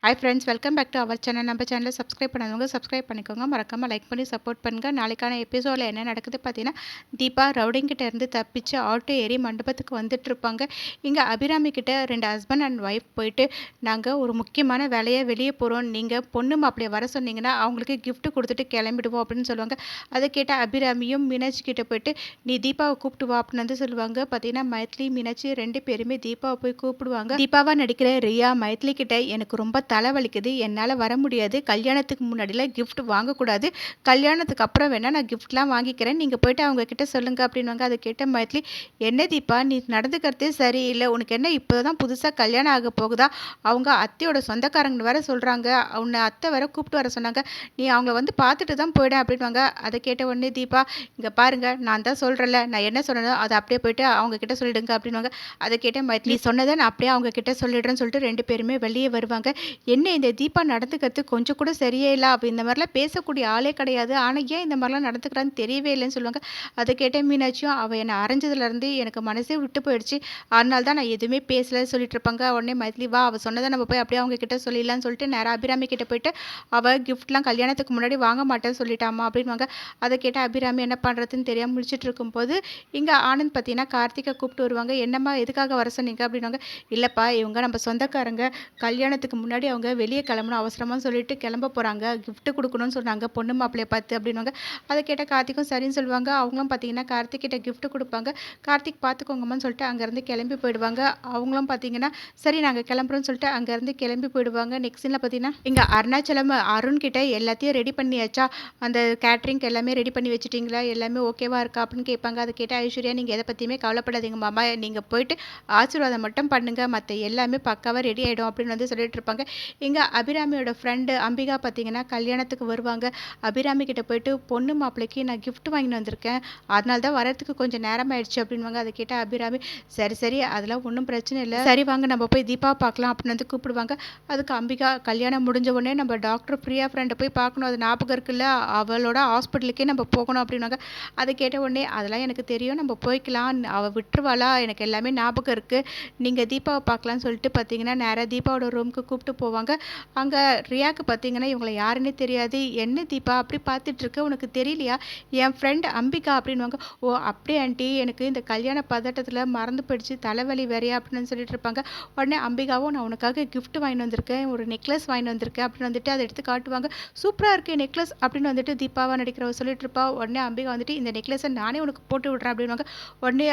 Hi friends, welcome back to our channel. நம்ம சேனலை subscribe பண்ணாதவங்க சப்ஸ்கிரைப் பண்ணிக்கோங்க. மறக்காமல் லைக் பண்ணி சப்போர்ட் பண்ணுங்கள். நாளைக்கான எபிசோடில் என்ன நடக்குது பார்த்தீங்கன்னா, தீபா ரவுடிங்கிட்ட இருந்து தப்பிச்சு ஆட்டோ ஏறி மண்டபத்துக்கு வந்துட்டு இருப்பாங்க. இங்கே அபிராமி கிட்ட 2 ஹஸ்பண்ட் அண்ட் ஒய்ஃப் போயிட்டு, நாங்கள் ஒரு முக்கியமான வேலையை வெளியே போகிறோம், நீங்கள் பொண்ணு மாப்பிள்ளையை வர சொன்னீங்கன்னா அவங்களுக்கு கிஃப்ட் கொடுத்துட்டு கிளம்பிடுவோம் அப்படின்னு சொல்லுவாங்க. அதை கேட்ட அபிராமியும் மீனாட்சி கிட்ட போயிட்டு, நீ தீபாவை கூப்பிட்டு வா அப்படின்னு வந்து சொல்லுவாங்க. பார்த்தீங்கன்னா மைத்லி மீனாட்சி 2 பேருமே தீபாவை போய் கூப்பிடுவாங்க. தீபாவா நடிக்கிற ரியா மைத்லி கிட்ட, எனக்கு ரொம்ப தலைவலிக்குது, என்னால் வர முடியாது, கல்யாணத்துக்கு முன்னாடிலாம் கிஃப்ட் வாங்கக்கூடாது, கல்யாணத்துக்கு அப்புறம் வேணால் நான் கிஃப்ட்லாம் வாங்கிக்கிறேன், நீங்கள் போய்ட்டு அவங்க கிட்ட சொல்லுங்கள் அப்படின்வாங்க. அதை கேட்ட மைத்லி, என்ன தீபா நீ நடந்துக்கிறதே சரியில்லை, உனக்கு என்ன இப்போ தான் புதுசாக கல்யாணம் ஆக போகுதா, அவங்க அத்தையோட சொந்தக்காரங்க வேற சொல்கிறாங்க, உன்னை அத்தை வேற கூப்பிட்டு வர சொன்னாங்க, நீ அவங்கள வந்து பார்த்துட்டு தான் போயிடும் அப்படின்வாங்க. அதை கேட்ட உடனே தீபா, இங்கே பாருங்க நான் தான் சொல்கிறேன்ல, நான் என்ன சொன்னதோ அதை அப்படியே போயிட்டு அவங்க கிட்ட சொல்லிடுங்க அப்படின்வாங்க. அதை கேட்ட மைத்லி, சொன்னதை நான் அப்படியே அவங்க கிட்ட சொல்லிடுறேன்னு சொல்லிட்டு 2 பேருமே வெளியே வருவாங்க. என்ன இந்த தீபா நடந்துக்கிறது கொஞ்சம் கூட சரியே இல்லை, அவள் இந்த மாதிரிலாம் பேசக்கூடிய ஆளே கிடையாது, ஆனால் ஏன் இந்த மாதிரிலாம் நடந்துக்கிறான்னு தெரியவே இல்லைன்னு சொல்லுவாங்க. அதை கேட்ட மீனாட்சியும், அவள் என்னை அரைஞ்சதுலேருந்து எனக்கு மனசே விட்டு போயிடுச்சு, அதனால தான் நான் எதுவுமே பேசலைன்னு சொல்லிட்டு இருப்பாங்க. உடனே மைத்லி, வா அவள் சொன்னதை நம்ம போய் அப்படியே அவங்க கிட்ட சொல்லிடலான்னு சொல்லிட்டு நேராக அபிராமி கிட்ட போயிட்டு, அவள் கிஃப்ட்லாம் கல்யாணத்துக்கு முன்னாடி வாங்க மாட்டேன்னு சொல்லிட்டாமா அப்படின்வாங்க. அதை கேட்ட அபிராமி என்ன பண்ணுறதுன்னு தெரியாமல் முடிச்சுட்டு இருக்கும்போது, இங்கே ஆனந்த் பார்த்தீங்கன்னா கார்த்திகை கூப்பிட்டு வருவாங்க. என்னம்மா எதுக்காக வர சொன்னீங்க அப்படின்வாங்க. இல்லைப்பா, இவங்க நம்ம சொந்தக்காரங்க, கல்யாணத்துக்கு முன்னாடி அவங்க வெளியே கிளம்பணும் அவசரமாக சொல்லிட்டு கிளம்ப போகிறாங்க, கிஃப்ட் கொடுக்கணும்னு சொன்னாங்க பொண்ணு மாப்பிள்ளையை பார்த்து அப்படின்வாங்க. அதை கேட்ட கார்த்திக்கும் சரின்னு சொல்லுவாங்க. அவங்களும் பார்த்தீங்கன்னா கார்த்திக் கிட்ட கிஃப்ட் கொடுப்பாங்க. கார்த்திக் பார்த்துக்கோங்கம்மான்னு சொல்லிட்டு அங்கேருந்து கிளம்பி போயிடுவாங்க. அவங்களும் பார்த்தீங்கன்னா சரி நாங்கள் கிளம்புறோன்னு சொல்லிட்டு அங்கேருந்து கிளம்பி போயிடுவாங்க. நெக்ஸ்ட் சீனில் பார்த்தீங்கன்னா இங்கே அருணாச்சலம் அருண் கிட்ட எல்லாத்தையும் ரெடி பண்ணியாச்சா, அந்த கேட்ரிங்க்கு எல்லாமே ரெடி பண்ணி வச்சுட்டிங்களா, எல்லாமே ஓகேவா இருக்கா அப்படின்னு கேட்பாங்க. அதை கேட்ட ஐஸ்வர்யா, நீங்கள் எதை பற்றியுமே கவலைப்படாதீங்க மாமா, நீங்கள் போயிட்டு ஆசீர்வாதம் மட்டும் பண்ணுங்கள், மற்ற எல்லாமே பக்காவாக ரெடி ஆகிடும் அப்படின்னு வந்து சொல்லிட்டு இருப்பாங்க. இங்கே அபிராமியோட ஃப்ரெண்டு அம்பிகா பார்த்தீங்கன்னா கல்யாணத்துக்கு வருவாங்க. அபிராமி கிட்ட போயிட்டு, பொண்ணு மாப்பிள்ளைக்கு நான் கிஃப்ட் வாங்கிட்டு வந்திருக்கேன், அதனால தான் வரத்துக்கு கொஞ்சம் நேரம் ஆயிடுச்சு அப்படின்வாங்க. அதை கேட்டால் அபிராமி, சரி சரி அதெல்லாம் ஒன்றும் பிரச்சனை இல்லை, சரி வாங்க நம்ம போய் தீபா பார்க்கலாம் அப்படின்னு வந்து கூப்பிடுவாங்க. அதுக்கு அம்பிகா, கல்யாணம் முடிஞ்ச உடனே நம்ம டாக்டர் பிரியா ஃப்ரெண்டை போய் பார்க்கணும், அது ஞாபகம் இருக்குல்ல, அவளோட ஹாஸ்பிட்டலுக்கே நம்ம போகணும் அப்படின்வாங்க. அதை கேட்ட உடனே, அதெல்லாம் எனக்கு தெரியும், நம்ம போய்க்கலாம், அவள் விட்டுருவாளா, எனக்கு எல்லாமே ஞாபகம் இருக்குது, நீங்கள் தீபாவை பார்க்கலான்னு சொல்லிட்டு பார்த்தீங்கன்னா நேராக தீபாவோட ரூமுக்கு கூப்பிட்டு போவாங்க. அங்கே ரியாவுக்கு பார்த்தீங்கன்னா இவங்களை யாருன்னே தெரியாது. என்ன தீபா அப்படி பார்த்துட்ருக்க, உனக்கு தெரியலையா, என் ஃப்ரெண்ட் அம்பிகா அப்படின்வாங்க. ஓ அப்படியே ஆண்டி, எனக்கு இந்த கல்யாண பதட்டத்தில் மறந்து போயிடுச்சு, தலைவலி வேறையா அப்படின்னு சொல்லிட்டு இருப்பாங்க. உடனே அம்பிகாவும், நான் உனக்காக கிஃப்ட் வாங்கிட்டு வந்திருக்கேன், ஒரு நெக்லஸ் வாங்கிட்டு வந்திருக்கேன் அப்படின்னு வந்துட்டு அதை எடுத்து காட்டுவாங்க. சூப்பராக இருக்கே நெக்லஸ் அப்படின்னு வந்துட்டு தீபாவை நடிக்கிறவ சொல்லிட்டு இருப்பா. உடனே அம்பிகா வந்துட்டு, இந்த நெக்லஸை நானே உனக்கு போட்டு விடுறேன் அப்படின்வாங்க. உடனே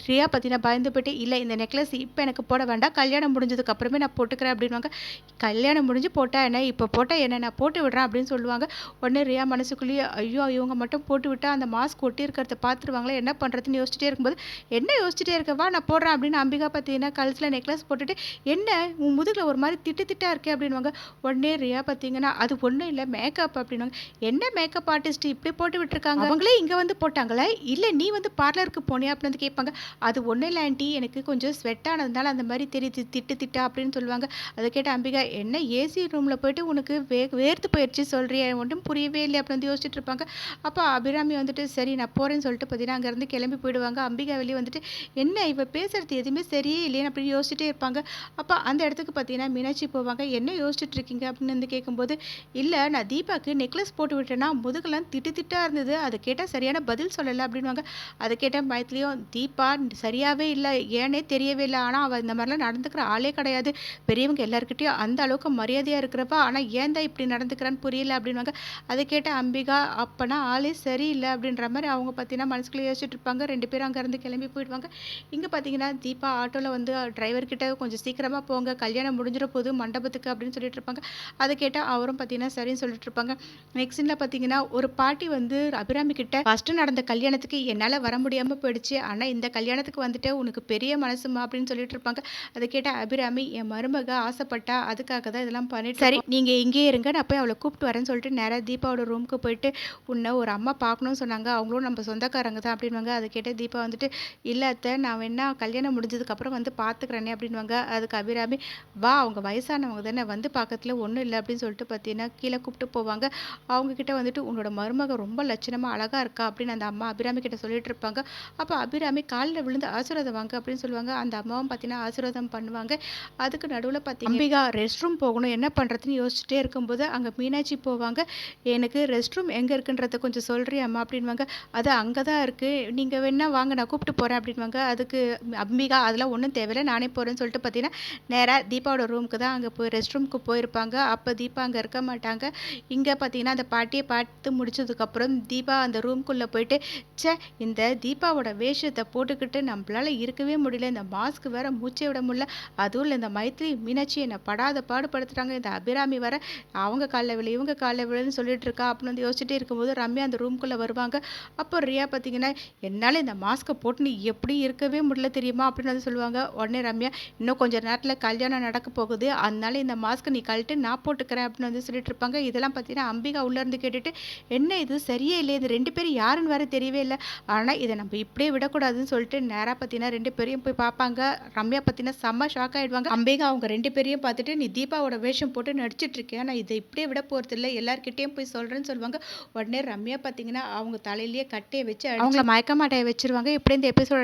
ரியா பார்த்தீங்கன்னா பயந்து போயிட்டு, இல்லை இந்த நெக்லஸ் இப்போ எனக்கு போட வேண்டாம், கல்யாணம் முடிஞ்சதுக்கு அப்புறமே நான் போட்டுக்கிறேன் அப்படின்வாங்க. கல்யாணம் முடிஞ்சு போட்டால் என்ன, இப்போ போட்டால் என்ன, நான் போட்டு விடுறேன் அப்படின்னு சொல்லுவாங்க. உடனே ரியா மனசுக்குள்ளேயே, ஐயோ இவங்க மட்டும் போட்டு விட்டால் அந்த மாஸ்க் ஒட்டி இருக்கிறத பார்த்துருவாங்களே, என்ன பண்ணுறதுன்னு யோசிச்சுட்டே இருக்கும்போது, என்ன யோசிச்சுட்டே இருக்கவா நான் போடுறேன் அப்படின்னு அம்பிகா பார்த்தீங்கன்னா கழுத்தில் நெக்லஸ் போட்டுட்டு, என்ன உன் முதுகில் ஒரு மாதிரி திட்டு திட்டா இருக்கே அப்படின்வாங்க. உடனே ரியா பார்த்தீங்கன்னா, அது ஒன்றும் இல்லை மேக்கப் அப்படின்வாங்க. என்ன மேக்கப் ஆர்டிஸ்ட் இப்படி போட்டு விட்டுருக்காங்க, அவங்களே இங்கே வந்து போட்டாங்களே, இல்லை நீ வந்து பார்லருக்கு போனியா அப்படின்னு வந்து கேட்பாங்க. அது ஒன்றும் இல்லை ஆண்டி, எனக்கு கொஞ்சம் ஸ்வெட் ஆனதுனால அந்த மாதிரி தெரியுது, திட்டு திட்டா அப்படின்னு சொல்லுவாங்க. அதை கேட்ட அம்பிகா, என்ன ஏசி ரூமில் போயிட்டு உனக்கு வேர்த்து போயிடுச்சு சொல்கிறியா, ஒன்றும் புரியவே இல்லை அப்படின்னு வந்து யோசிச்சுட்டு இருப்பாங்க. அப்போ அபிராமி வந்துட்டு, சரி நான் போகிறேன்னு சொல்லிட்டு பார்த்தீங்கன்னா அங்கேருந்து கிளம்பி போயிடுவாங்க. அம்பிகா வெளியே வந்துட்டு, என்ன இவ பேசுறது எதுவுமே சரியே இல்லைன்னு அப்படின்னு யோசிச்சுட்டே இருப்பாங்க. அப்போ அந்த இடத்துக்கு பார்த்தீங்கன்னா மீனாட்சி போவாங்க. என்ன யோசிச்சுட்டு இருக்கீங்க அப்படின்னு வந்து கேட்கும்போது, இல்லை நான் தீபாவுக்கு நெக்லஸ் போட்டு விட்டேன்னா முதுகெல்லாம் திட்டு திட்டாக இருந்தது, அதை கேட்டால் சரியான பதில் சொல்லலை அப்படின்வாங்க. அதை கேட்டால் பயத்துலேயும், தீபா சரியாகவே இல்லை, ஏன்னே தெரியவே இல்லை, ஆனால் அவள் இந்த மாதிரிலாம் நடந்துக்கிற ஆளே கிடையாது, பெரியவங்க எல்லாருக்கிட்டையும் அந்த அளவுக்கு மரியாதையாக இருக்கிறப்ப, ஆனால் ஏன் தான் இப்படி நடந்துக்கிறான்னு புரியல அப்படின்வாங்க. அதை கேட்ட அம்பிகா, அப்போனா ஆளே சரியில்லை அப்படின்ற மாதிரி அவங்க பார்த்தீங்கன்னா மனசுக்குள்ளே யோசிச்சுட்டு இருப்பாங்க. 2 பேரும் அங்கேருந்து கிளம்பி போயிடுவாங்க. இங்கே பார்த்தீங்கன்னா தீபா ஆட்டோவில் வந்து டிரைவர்கிட்ட, கொஞ்சம் சீக்கிரமாக போங்க, கல்யாணம் முடிஞ்சிட போது மண்டபத்துக்கு அப்படின்னு சொல்லிட்டு இருப்பாங்க. அதை கேட்டால் அவரும் பார்த்தீங்கன்னா சரின்னு சொல்லிட்டு இருப்பாங்க. நெக்ஸ்ட் சீனில் பார்த்தீங்கன்னா ஒரு பாட்டி வந்து அபிராமி கிட்ட, ஃபஸ்ட்டு நடந்த கல்யாணத்துக்கு என்னால் வர முடியாமல் போயிடுச்சு, ஆனால் இந்த கல்யாணத்துக்கு வந்துட்டு உனக்கு பெரிய மனசுமா அப்படின்னு சொல்லிட்டு இருப்பாங்க. அதை கேட்ட அபிராமி, என் மருமக ஆசைப்பட்டா, அதுக்காக தான் இதெல்லாம் பண்ணிட்டு, சரி நீங்கள் இங்கேயே இருங்க, நான் போய் அவளை கூப்பிட்டு வரேன்னு சொல்லிட்டு நேராக தீபாவோட ரூமுக்கு போயிட்டு, உன்னை ஒரு அம்மா பார்க்கணும்னு சொன்னாங்க, அவங்களும் நம்ம சொந்தக்காரங்க தான் அப்படின்வாங்க. அதை கேட்ட தீபா வந்துட்டு, இல்லை அத்தை, நான் வேணா கல்யாணம் முடிஞ்சதுக்கப்புறம் வந்து பார்த்துக்கிறேனே அப்படின்வாங்க. அதுக்கு அபிராமி, வா அவங்க வயசானவங்க தானே, வந்து பார்க்கறதுல ஒன்றும் இல்லை அப்படின்னு சொல்லிட்டு பார்த்தீங்கன்னா கீழே கூப்பிட்டு போவாங்க. அவங்கக்கிட்ட வந்துட்டு, உன்னோட மருமக ரொம்ப லட்சணமாக அழகாக இருக்கா அப்படின்னு அந்த அம்மா அபிராமி கிட்ட சொல்லிட்டு இருப்பாங்க. அப்போ அபிராமி காலில் விழுந்து ஆசீர்வாதம் வாங்க அப்படின்னு சொல்லுவாங்க. அந்த அம்மாவும் பார்த்தீங்கன்னா ஆசீர்வாதம் பண்ணுவாங்க. அதுக்கு நடுவில் பார்த்தீங்கன்னா அம்பிகா ரெஸ்ட் ரூம் போகணும், என்ன பண்ணுறதுன்னு யோசிச்சுட்டே இருக்கும்போது அங்கே மீனாட்சி போவாங்க. எனக்கு ரெஸ்ட் ரூம் எங்கே இருக்குன்றத கொஞ்சம் சொல்கிறியாம்மா அப்படின்வாங்க. அது அங்கே தான் இருக்குது, நீங்கள் வேணா வாங்க நான் கூப்பிட்டு போகிறேன் அப்படின்வாங்க. அதுக்கு அம்பிகா அதெல்லாம் ஒன்றும் தேவையில்லை, நானே போகிறேன்னு சொல்லிட்டு பார்த்தீங்கன்னா நேராக தீபாவோட ரூமுக்கு தான் அங்கே போய் ரெஸ்ட் ரூமுக்கு போயிருப்பாங்க. அப்போ தீபா அங்கே இருக்க மாட்டாங்க. இங்கே பார்த்தீங்கன்னா அந்த பாட்டியை பார்த்து முடிச்சதுக்கப்புறம் தீபா அந்த ரூம்குள்ளே போயிட்டு, ச்சே இந்த தீபாவோட வேஷத்தை போட்டுக்கிட்டு நம்மளால இருக்கவே முடியல, இந்த மாஸ்க் வேற மூச்சே விட முடியல, அதுவும் இல்லை இந்த மைத்ரி மீனாட்சி என்னை படாத பாடுபடுத்துகிறாங்க, இந்த அபிராமி வேற அவங்க காலில் விழு இவங்க காலில் விழுன்னு சொல்லிட்டு இருக்கா அப்படின்னு வந்து யோசிச்சுட்டே இருக்கும்போது ரம்யா அந்த ரூம்குள்ளே வருவாங்க. அப்போ ரியா பார்த்தீங்கன்னா என்னால் இந்த மாஸ்க்கை போட்டு நீ எப்படி இருக்கவே முடியல தெரியுமா அப்படின்னு வந்து சொல்லுவாங்க. உடனே ரம்யா, இன்னும் கொஞ்சம் நேரத்தில் கல்யாணம் நடக்க போகுது, அதனால இந்த மாஸ்க் நீ கழட்டு நான் போட்டுக்கிறேன் அப்படின்னு வந்து சொல்லிட்டு இருப்பாங்க. இதெல்லாம் பார்த்தீங்கன்னா அம்பிகா உள்ளேருந்து கேட்டுட்டு, என்ன இது சரியே இல்லை, இது 2 பேரும் யாருன்னு வேற தெரியவே இல்லை, ஆனால் இதை நம்ம இப்படியே விடக்கூடாதுன்னு சொல்லிட்டு நேராக பார்த்தீங்கன்னா 2 பேரையும் போய் பார்ப்பாங்க. ரம்யா பார்த்தீங்கன்னா செம்ம ஷாக் ஆகிடுவாங்க. அம்பிகா அவங்க 2 பேரையும் பார்த்துட்டு, நீ தீபாவோட வேஷம் போட்டு நடிச்சிட்டு இருக்கேன், நான் இதை இப்படியே விட போகிறது இல்லை, எல்லார்கிட்டையும் போய் சொல்கிறேன்னு சொல்லுவாங்க. உடனே ரம்யா பார்த்தீங்கன்னா அவங்க தலையிலேயே கட்டையை வச்சு அவங்கள மயக்க மாட்டையை வச்சிருவாங்க. இப்படி இந்த எபிசோட